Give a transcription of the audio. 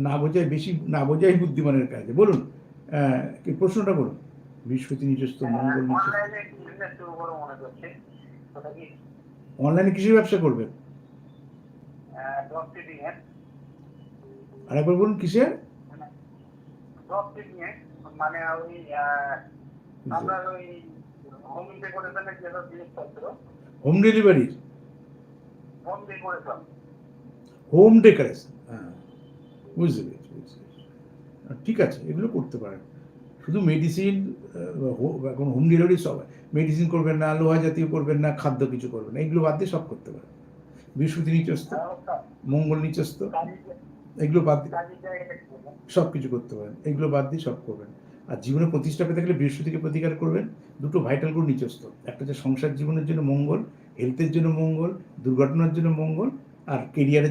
না বোঝাই বেশি, না বোঝাই বুদ্ধিমানের কাজে। বলুন, কি প্রশ্নটা বলুন। বৃহস্পতি নিচস্থ, মঙ্গল নিচস্থ। অনলাইনে কিসের ব্যবসা করবেন? আরেকবার বলুন, কিসের? মানে ওই আপনার ওই হোম ডেকোরেশনের যে জিনিসপত্র, home delivery, home decoration. Home decoration, হ্যাঁ, বুঝতে পেরেছি, বুঝতে পেরেছি। ঠিক আছে, এগুলো করতে পারেন। শুধু মেডিসিন, এখন হোম ডেলিভারি সব, মেডিসিন করবেন না, লোহা জাতীয় করবেন না, খাদ্য কিছু করবেন না, এগুলো বাদ দিয়ে সব করতে পারেন। বৃহস্পতি নিচস্থ, মঙ্গল নিচস্থ, এগুলো বাদ দিয়ে সব কিছু করতে পারেন। এগুলো বাদ দিয়ে সব করবেন। আর জীবনে প্রতিষ্ঠা পেতে গেলে বৃহস্পতিকে প্রতিকার করবেন। দুটো ভাইটাল গ্রহ নিচস্থ, একটা হচ্ছে সংসার জীবনের জন্য মঙ্গল, হেলথের জন্য মঙ্গল, দুর্ঘটনার জন্য মঙ্গল, আর কেরিয়ারের